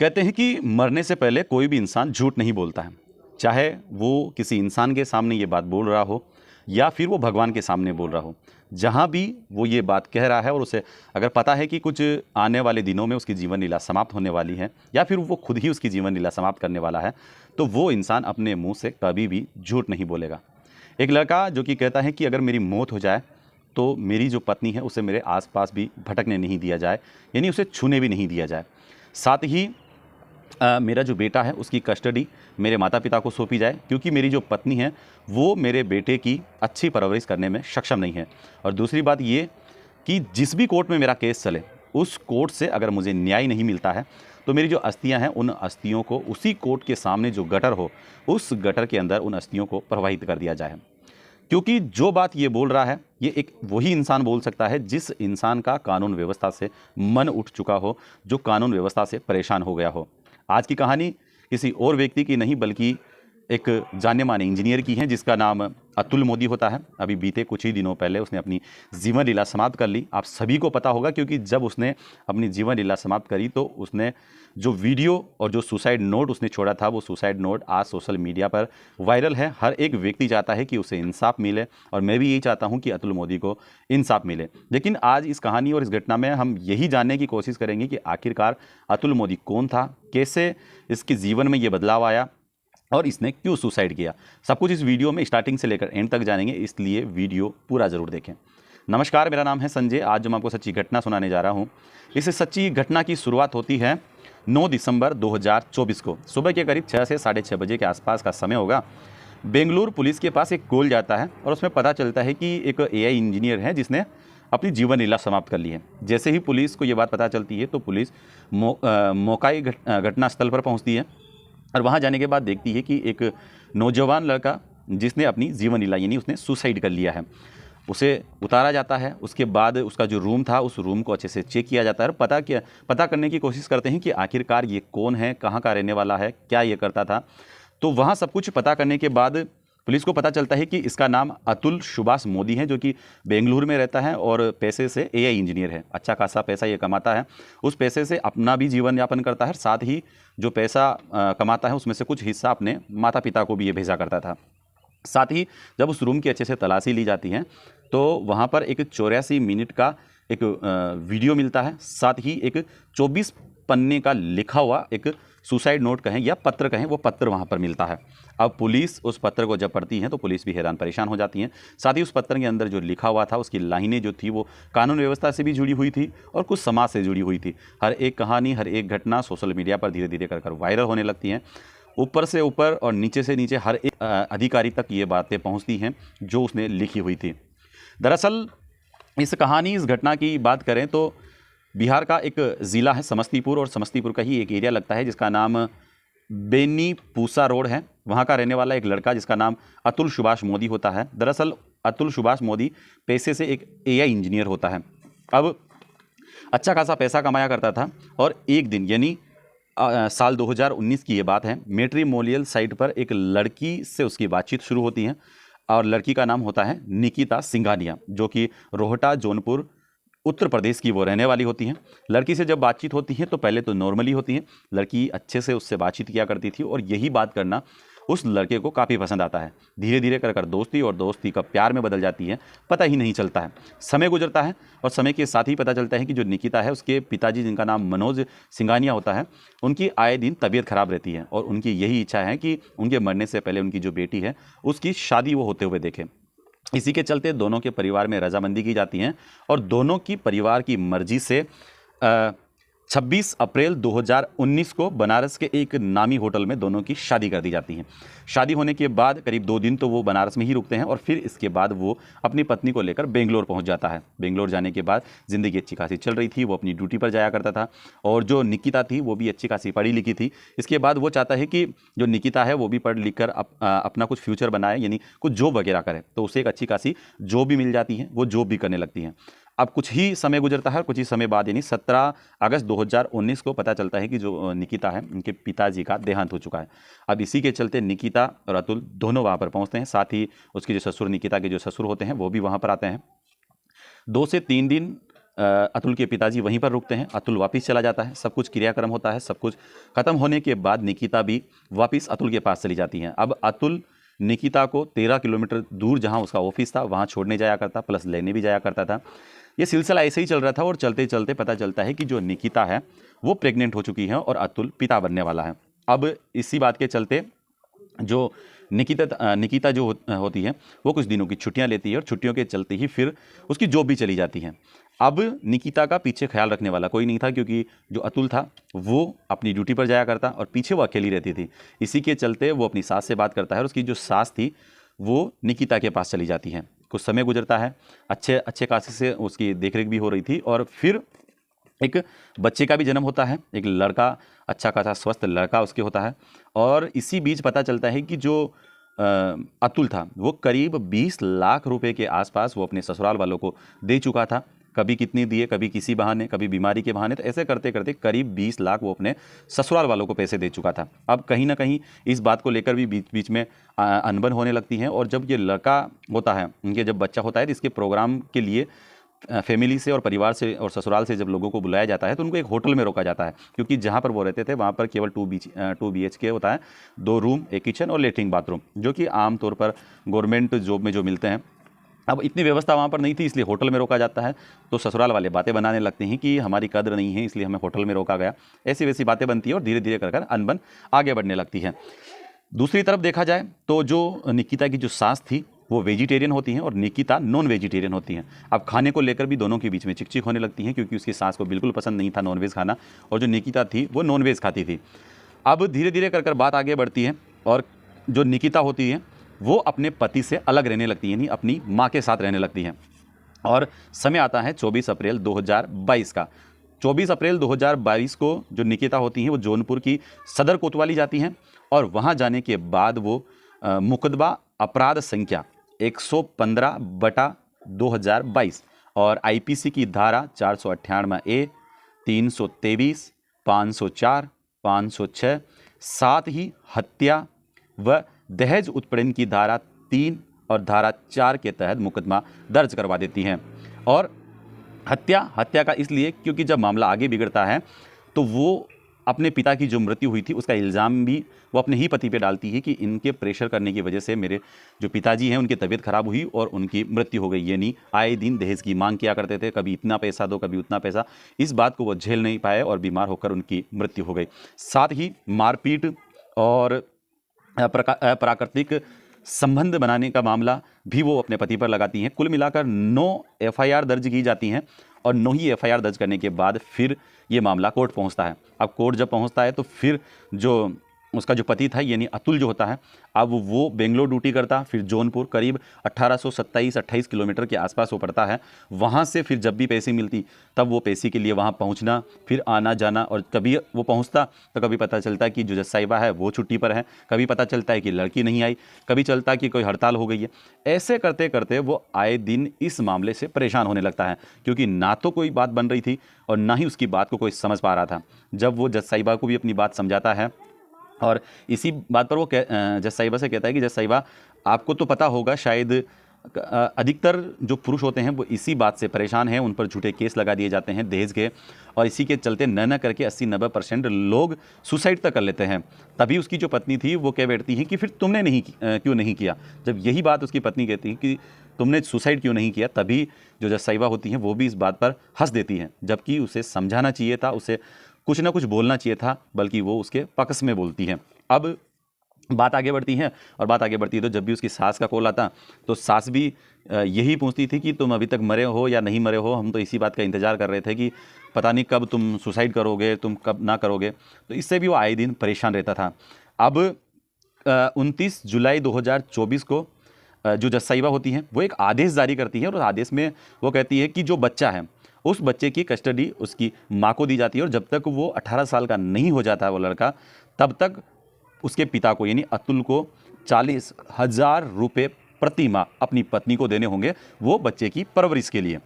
कहते हैं कि मरने से पहले कोई भी इंसान झूठ नहीं बोलता है, चाहे वो किसी इंसान के सामने ये बात बोल रहा हो या फिर वो भगवान के सामने बोल रहा हो। जहाँ भी वो ये बात कह रहा है और उसे अगर पता है कि कुछ आने वाले दिनों में उसकी जीवन लीला समाप्त होने वाली है या फिर वो खुद ही उसकी जीवन लीला समाप्त करने वाला है, तो वो इंसान अपने मुंह से कभी भी झूठ नहीं बोलेगा। एक लड़का जो कि कहता है कि अगर मेरी मौत हो जाए तो मेरी जो पत्नी है उसे मेरे आसपास भी भटकने नहीं दिया जाए, यानी उसे छूने भी नहीं दिया जाए। साथ ही मेरा जो बेटा है उसकी कस्टडी मेरे माता पिता को सौंपी जाए, क्योंकि मेरी जो पत्नी है वो मेरे बेटे की अच्छी परवरिश करने में सक्षम नहीं है। और दूसरी बात ये कि जिस भी कोर्ट में मेरा केस चले उस कोर्ट से अगर मुझे न्याय नहीं मिलता है तो मेरी जो अस्थियां हैं उन अस्थियों को उसी कोर्ट के सामने जो गटर हो उस गटर के अंदर उन अस्थियों को प्रवाहित कर दिया जाए। क्योंकि जो बात ये बोल रहा है ये एक वही इंसान बोल सकता है जिस इंसान का कानून व्यवस्था से मन उठ चुका हो, जो कानून व्यवस्था से परेशान हो गया हो। आज की कहानी किसी और व्यक्ति की नहीं बल्कि एक जाने माने इंजीनियर की है जिसका नाम अतुल मोदी होता है। अभी बीते कुछ ही दिनों पहले उसने अपनी जीवन लीला समाप्त कर ली। आप सभी को पता होगा क्योंकि जब उसने अपनी जीवन लीला समाप्त करी तो उसने जो वीडियो और जो सुसाइड नोट उसने छोड़ा था वो सुसाइड नोट आज सोशल मीडिया पर वायरल है। हर एक व्यक्ति चाहता है कि उसे इंसाफ मिले और मैं भी यही चाहता हूं कि अतुल मोदी को इंसाफ मिले। लेकिन आज इस कहानी और इस घटना में हम यही जानने की कोशिश करेंगे कि आखिरकार अतुल मोदी कौन था, कैसे इसके जीवन में ये बदलाव आया और इसने क्यों सुसाइड किया। सब कुछ इस वीडियो में स्टार्टिंग से लेकर एंड तक जानेंगे, इसलिए वीडियो पूरा ज़रूर देखें। नमस्कार, मेरा नाम है संजय। आज जो मैं आपको सच्ची घटना सुनाने जा रहा हूँ, इस सच्ची घटना की शुरुआत होती है 9 दिसंबर 2024 को। सुबह के करीब 6 से 6:30 बजे के आसपास का समय होगा। बेंगलुरु पुलिस के पास एक कॉल जाता है और उसमें पता चलता है कि एक AI इंजीनियर है जिसने अपनी जीवन लीला समाप्त कर ली है। जैसे ही पुलिस को ये बात पता चलती है तो पुलिस मौकाई घटनास्थल पर पहुँचती है और वहाँ जाने के बाद देखती है कि एक नौजवान लड़का जिसने अपनी जीवन लीला यानी उसने सुसाइड कर लिया है, उसे उतारा जाता है। उसके बाद उसका जो रूम था उस रूम को अच्छे से चेक किया जाता है और पता करने की कोशिश करते हैं कि आखिरकार ये कौन है, कहाँ का रहने वाला है, क्या ये करता था। तो वहाँ सब कुछ पता करने के बाद पुलिस को पता चलता है कि इसका नाम अतुल सुभाष मोदी है, जो कि बेंगलुरु में रहता है और पैसे से AI इंजीनियर है। अच्छा खासा पैसा ये कमाता है। उस पैसे से अपना भी जीवन यापन करता है, साथ ही जो पैसा कमाता है उसमें से कुछ हिस्सा अपने माता पिता को भी ये भेजा करता था। साथ ही जब उस रूम की अच्छे से तलाशी ली जाती है तो वहाँ पर एक 84 मिनट का एक वीडियो मिलता है। साथ ही एक 24 पन्ने का लिखा हुआ एक सुसाइड नोट कहें या पत्र कहें, वो पत्र वहाँ पर मिलता है। अब पुलिस उस पत्र को जब पढ़ती है तो पुलिस भी हैरान परेशान हो जाती है। साथ ही उस पत्र के अंदर जो लिखा हुआ था उसकी लाइनें जो थी वो कानून व्यवस्था से भी जुड़ी हुई थी और कुछ समाज से जुड़ी हुई थी। हर एक कहानी, हर एक घटना सोशल मीडिया पर धीरे धीरे कर वायरल होने लगती हैं। ऊपर से ऊपर और नीचे से नीचे हर एक अधिकारी तक ये बातें पहुँचती हैं जो उसने लिखी हुई थी। दरअसल इस कहानी, इस घटना की बात करें तो बिहार का एक ज़िला है समस्तीपुर और समस्तीपुर का ही एक एरिया लगता है जिसका नाम बेनीपूसा रोड है। वहाँ का रहने वाला एक लड़का जिसका नाम अतुल सुभाष मोदी होता है। दरअसल अतुल सुभाष मोदी पेशे से एक AI इंजीनियर होता है। अब अच्छा खासा पैसा कमाया करता था और एक दिन यानी साल 2019 की ये बात है, मैट्रिमोनियल साइट पर एक लड़की से उसकी बातचीत शुरू होती है और लड़की का नाम होता है निकिता सिंघानिया, जो कि रोहटा जौनपुर उत्तर प्रदेश की वो रहने वाली होती हैं। लड़की से जब बातचीत होती है तो पहले तो नॉर्मली होती है, लड़की अच्छे से उससे बातचीत किया करती थी और यही बात करना उस लड़के को काफ़ी पसंद आता है। धीरे धीरे कर दोस्ती और दोस्ती का प्यार में बदल जाती है, पता ही नहीं चलता है। समय गुजरता है और समय के साथ ही पता चलता है कि जो निकिता है उसके पिताजी जिनका नाम मनोज सिंघानिया होता है, उनकी आए दिन तबीयत खराब रहती है और उनकी यही इच्छा है कि उनके मरने से पहले उनकी जो बेटी है उसकी शादी वो होते हुए देखें। इसी के चलते दोनों के परिवार में रजामंदी की जाती है और दोनों की परिवार की मर्जी से 26 अप्रैल 2019 को बनारस के एक नामी होटल में दोनों की शादी कर दी जाती है। शादी होने के बाद करीब 2 दिन तो वो बनारस में ही रुकते हैं और फिर इसके बाद वो अपनी पत्नी को लेकर बेंगलोर पहुंच जाता है। बेंगलोर जाने के बाद ज़िंदगी अच्छी खासी चल रही थी, वो अपनी ड्यूटी पर जाया करता था और जो निकिता थी वो भी अच्छी खासी पढ़ी लिखी थी। इसके बाद वो चाहता है कि जो निकिता है वो भी पढ़ लिख कर अपना कुछ फ्यूचर बनाए, यानी कुछ जॉब वगैरह करे, तो उसे एक अच्छी खासी जॉब भी मिल जाती है, वो जॉब भी करने लगती हैं। अब कुछ ही समय गुजरता है और कुछ ही समय बाद यानी 17 अगस्त 2019 को पता चलता है कि जो निकिता है उनके पिताजी का देहांत हो चुका है। अब इसी के चलते निकिता और अतुल दोनों वहाँ पर पहुँचते हैं। साथ ही उसके जो ससुर, निकिता के जो ससुर होते हैं वो भी वहाँ पर आते हैं। 2 से 3 दिन अतुल के पिताजी वहीं पर रुकते हैं। अतुल वापस चला जाता है, सब कुछ क्रियाक्रम होता है, सब कुछ खत्म होने के बाद निकिता भी वापस अतुल के पास चली जाती हैं। अब अतुल निकिता को 13 किलोमीटर दूर जहां उसका ऑफिस था वहां छोड़ने जाया करता, प्लस लेने भी जाया करता था। ये सिलसिला ऐसे ही चल रहा था और चलते चलते पता चलता है कि जो निकिता है वो प्रेग्नेंट हो चुकी है और अतुल पिता बनने वाला है। अब इसी बात के चलते जो निकिता जो होती है वो कुछ दिनों की छुट्टियां लेती है और छुट्टियों के चलते ही फिर उसकी जॉब भी चली जाती है। अब निकिता का पीछे ख्याल रखने वाला कोई नहीं था, क्योंकि जो अतुल था वो अपनी ड्यूटी पर जाया करता और पीछे वो अकेली रहती थी। इसी के चलते वो अपनी सास से बात करता है और उसकी जो सास थी वो निकिता के पास चली जाती है। कुछ समय गुजरता है, अच्छे खासे से उसकी देखरेख भी हो रही थी और फिर एक बच्चे का भी जन्म होता है। एक लड़का, अच्छा खासा स्वस्थ लड़का उसके होता है। और इसी बीच पता चलता है कि जो अतुल था वो करीब 20 लाख रुपए के आसपास वो अपने ससुराल वालों को दे चुका था। कभी कितनी दिए, कभी किसी बहाने, कभी बीमारी के बहाने, तो ऐसे करते करते करीब 20 लाख वो अपने ससुराल वालों को पैसे दे चुका था। अब कहीं ना कहीं इस बात को लेकर भी बीच बीच में अनबन होने लगती है। और जब ये लड़का होता है, उनके जब बच्चा होता है, तो इसके प्रोग्राम के लिए फैमिली से और परिवार से और ससुराल से जब लोगों को बुलाया जाता है तो उनको एक होटल में रोका जाता है, क्योंकि जहाँ पर वो रहते थे वहाँ पर केवल 2 BHK होता है, 2 रूम, एक किचन और लेटरिन बाथरूम, जो कि आमतौर पर गवर्नमेंट जॉब में जो मिलते हैं। अब इतनी व्यवस्था वहाँ पर नहीं थी, इसलिए होटल में रोका जाता है। तो ससुराल वाले बातें बनाने लगते हैं कि हमारी कद्र नहीं है इसलिए हमें होटल में रोका गया। ऐसी वैसी बातें बनती है और धीरे धीरे कर अनबन आगे बढ़ने लगती है। दूसरी तरफ देखा जाए तो जो निकिता की जो सास थी वो वेजिटेरियन होती हैं और निकिता नॉन वेजिटेरियन होती हैं। अब खाने को लेकर भी दोनों के बीच में चिकचिक होने लगती हैं, क्योंकि उसकी सास को बिल्कुल पसंद नहीं था नॉनवेज खाना और जो निकिता थी वो नॉनवेज खाती थी। अब धीरे धीरे कर बात आगे बढ़ती है और जो निकिता होती है वो अपने पति से अलग रहने लगती है, यानी अपनी माँ के साथ रहने लगती हैं। और समय आता है 24 अप्रैल 2022 का। 24 अप्रैल 2022 को जो निकिता होती हैं वो जौनपुर की सदर कोतवाली जाती हैं और वहाँ जाने के बाद वो मुकदमा अपराध संख्या 115/2022 और IPC की धारा 498A, 323, 504, 506, साथ ही हत्या व दहेज उत्पीड़न की धारा 3 और धारा 4 के तहत मुकदमा दर्ज करवा देती हैं। और हत्या का इसलिए क्योंकि जब मामला आगे बिगड़ता है तो वो अपने पिता की जो मृत्यु हुई थी उसका इल्ज़ाम भी वो अपने ही पति पे डालती है कि इनके प्रेशर करने की वजह से मेरे जो पिताजी हैं उनकी तबीयत खराब हुई और उनकी मृत्यु हो गई। यानी आए दिन दहेज की मांग किया करते थे, कभी इतना पैसा दो, कभी उतना पैसा। इस बात को वो झेल नहीं पाए और बीमार होकर उनकी मृत्यु हो गई। साथ ही मारपीट और प्राकृतिक संबंध बनाने का मामला भी वो अपने पति पर लगाती हैं। कुल मिलाकर 9 FIR दर्ज की जाती हैं और 9 ही FIR दर्ज करने के बाद फिर ये मामला कोर्ट पहुंचता है। अब कोर्ट जब पहुंचता है तो फिर जो उसका जो पति था यानी अतुल जो होता है, अब वो बेंगलोर ड्यूटी करता, फिर जौनपुर करीब 1827-28 किलोमीटर के आसपास वो पड़ता है। वहाँ से फिर जब भी पैसे मिलती तब वो पैसे के लिए वहाँ पहुँचना, फिर आना जाना। और कभी वो पहुँचता तो कभी पता चलता है कि जो जज साहिबा है वो छुट्टी पर है, कभी पता चलता है कि लड़की नहीं आई, कभी चलता है कि कोई हड़ताल हो गई है। ऐसे करते करते वो आए दिन इस मामले से परेशान होने लगता है, क्योंकि ना तो कोई बात बन रही थी और ना ही उसकी बात को कोई समझ पा रहा था। जब वो जज साहिबा को भी अपनी बात समझाता है और इसी बात पर वो जज साहिबा से कहता है कि जज साहिबा आपको तो पता होगा शायद अधिकतर जो पुरुष होते हैं वो इसी बात से परेशान हैं, उन पर झूठे केस लगा दिए जाते हैं दहेज के, और इसी के चलते न करके 80-90% लोग सुसाइड तक कर लेते हैं। तभी उसकी जो पत्नी थी वो कह बैठती है कि फिर तुमने क्यों नहीं किया। जब यही बात उसकी पत्नी कहती है कि तुमने सुसाइड क्यों नहीं किया, तभी जो जज साहिबा होती हैं वो भी इस बात पर हंस देती हैं, जबकि उसे समझाना चाहिए था, उसे कुछ ना कुछ बोलना चाहिए था, बल्कि वो उसके पक्ष में बोलती हैं। अब बात आगे बढ़ती है और बात आगे बढ़ती है तो जब भी उसकी सास का कॉल आता तो सास भी यही पूछती थी कि तुम अभी तक मरे हो या नहीं मरे हो, हम तो इसी बात का इंतज़ार कर रहे थे कि पता नहीं कब तुम सुसाइड करोगे, तुम कब ना करोगे। तो इससे भी वो आए दिन परेशान रहता था। अब 29 जुलाई 2024 को जो जज साहिबा होती हैं वो एक आदेश जारी करती हैं और उस आदेश में वो कहती है कि जो बच्चा है उस बच्चे की कस्टडी उसकी माँ को दी जाती है और जब तक वो 18 साल का नहीं हो जाता है वो लड़का, तब तक उसके पिता को यानी अतुल को 40,000 रुपये प्रति माह अपनी पत्नी को देने होंगे वो बच्चे की परवरिश के लिए।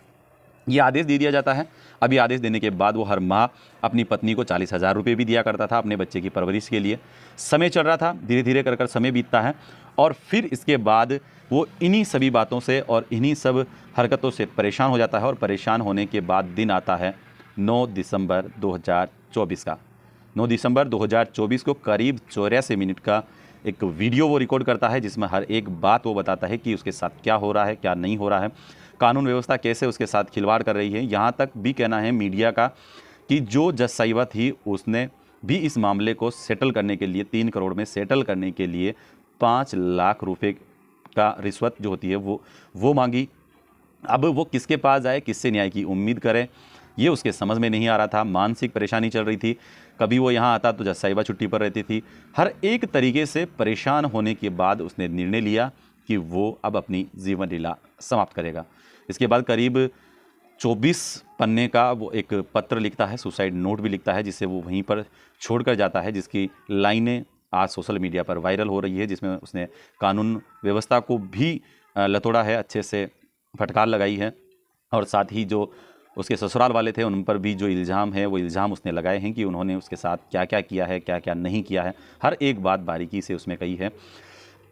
ये आदेश दे दिया जाता है। अब ये आदेश देने के बाद वो हर माह अपनी पत्नी को 40,000 रुपये भी दिया करता था अपने बच्चे की परवरिश के लिए। समय चल रहा था, धीरे धीरे कर समय बीतता है और फिर इसके बाद वो इन्हीं सभी बातों से और इन्हीं सब हरकतों से परेशान हो जाता है और परेशान होने के बाद दिन आता है 9 दिसंबर 2024 का। 9 दिसंबर 2024 को करीब 84 मिनट का एक वीडियो वो रिकॉर्ड करता है, जिसमें हर एक बात वो बताता है कि उसके साथ क्या हो रहा है, क्या नहीं हो रहा है, कानून व्यवस्था कैसे उसके साथ खिलवाड़ कर रही है। यहाँ तक भी कहना है मीडिया का कि जो जज साहिबा थी उसने भी इस मामले को सेटल करने के लिए 3 करोड़ में सेटल करने के लिए 5 लाख रुपए का रिश्वत जो होती है वो मांगी। अब वो किसके पास जाए, किससे न्याय की उम्मीद करे, ये उसके समझ में नहीं आ रहा था। मानसिक परेशानी चल रही थी, कभी वो यहाँ आता तो जज साहिबा छुट्टी पर रहती थी। हर एक तरीके से परेशान होने के बाद उसने निर्णय लिया कि वो अब अपनी जीवन लीला समाप्त करेगा। इसके बाद करीब 24 पन्ने का वो एक पत्र लिखता है, सुसाइड नोट भी लिखता है, जिसे वो वहीं पर छोड़कर जाता है, जिसकी लाइनें आज सोशल मीडिया पर वायरल हो रही है, जिसमें उसने कानून व्यवस्था को भी लतोड़ा है, अच्छे से फटकार लगाई है। और साथ ही जो उसके ससुराल वाले थे उन पर भी जो इल्ज़ाम है वो इल्ज़ाम उसने लगाए हैं कि उन्होंने उसके साथ क्या क्या किया है, क्या क्या नहीं किया है, हर एक बात बारीकी से उसमें कही है।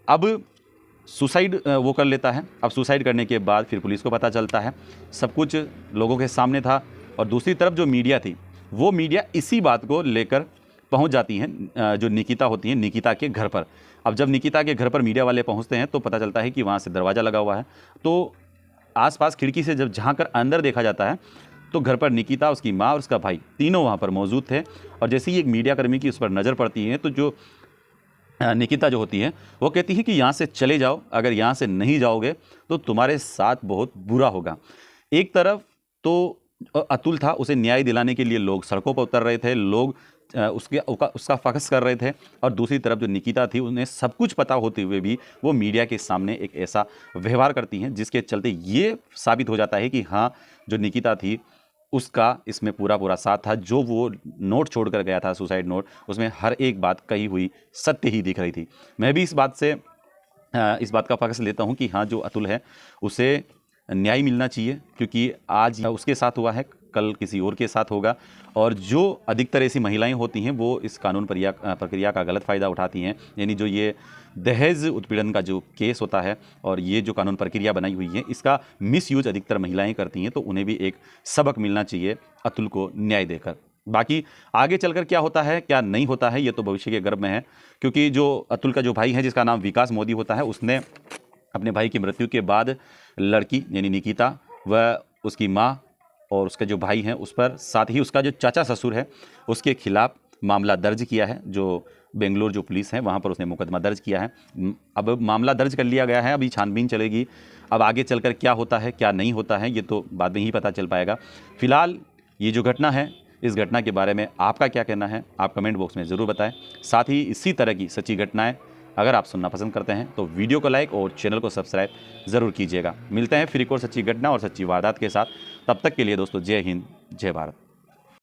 अब सुसाइड वो कर लेता है। अब सुसाइड करने के बाद फिर पुलिस को पता चलता है, सब कुछ लोगों के सामने था। और दूसरी तरफ जो मीडिया थी वो मीडिया इसी बात को लेकर पहुंच जाती हैं जो निकिता होती हैं, निकिता के घर पर। अब जब निकिता के घर पर मीडिया वाले पहुंचते हैं तो पता चलता है कि वहाँ से दरवाज़ा लगा हुआ है। तो आसपास खिड़की से जब झाँक कर अंदर देखा जाता है तो घर पर निकिता, उसकी माँ और उसका भाई तीनों वहाँ पर मौजूद थे। और जैसे ही एक मीडियाकर्मी की उस पर नज़र पड़ती है तो जो निकिता जो होती है वो कहती है कि यहाँ से चले जाओ, अगर यहाँ से नहीं जाओगे तो तुम्हारे साथ बहुत बुरा होगा। एक तरफ तो अतुल था, उसे न्याय दिलाने के लिए लोग सड़कों पर उतर रहे थे, लोग उसका फक्स कर रहे थे। और दूसरी तरफ जो निकिता थी उन्हें सब कुछ पता होते हुए भी वो मीडिया के सामने एक ऐसा व्यवहार करती हैं जिसके चलते ये साबित हो जाता है कि हाँ, जो निकिता थी उसका इसमें पूरा साथ था। जो वो नोट छोड़ कर गया था, सुसाइड नोट, उसमें हर एक बात कही हुई सत्य ही दिख रही थी। मैं भी इस बात का फक्स लेता हूँ कि हाँ, जो अतुल है उसे न्याय मिलना चाहिए, क्योंकि आज उसके साथ हुआ है, कल किसी और के साथ होगा। और जो अधिकतर ऐसी महिलाएं होती हैं वो इस कानून प्रक्रिया का गलत फ़ायदा उठाती हैं। यानी जो ये दहेज उत्पीड़न का जो केस होता है और ये जो कानून प्रक्रिया बनाई हुई है, इसका मिसयूज अधिकतर महिलाएं करती हैं। तो उन्हें भी एक सबक मिलना चाहिए अतुल को न्याय देकर। बाकी आगे चलकर क्या होता है, क्या नहीं होता है, ये तो भविष्य के गर्भ में है। क्योंकि जो अतुल का जो भाई है, जिसका नाम विकास मोदी होता है, उसने अपने भाई की मृत्यु के बाद लड़की यानी निकिता व उसकी माँ और उसके जो भाई हैं उस पर, साथ ही उसका जो चाचा ससुर है उसके खिलाफ मामला दर्ज किया है। जो बेंगलोर जो पुलिस है वहाँ पर उसने मुकदमा दर्ज किया है। अब मामला दर्ज कर लिया गया है, अभी छानबीन चलेगी। अब आगे चलकर क्या होता है, क्या नहीं होता है, ये तो बाद में ही पता चल पाएगा। फिलहाल ये जो घटना है, इस घटना के बारे में आपका क्या कहना है, आप कमेंट बॉक्स में ज़रूर बताएं। साथ ही इसी तरह की सच्ची घटनाएं अगर आप सुनना पसंद करते हैं तो वीडियो को लाइक और चैनल को सब्सक्राइब ज़रूर कीजिएगा। मिलते हैं फिर एक और सच्ची घटना और सच्ची वारदात के साथ। तब तक के लिए दोस्तों, जय हिंद, जय भारत।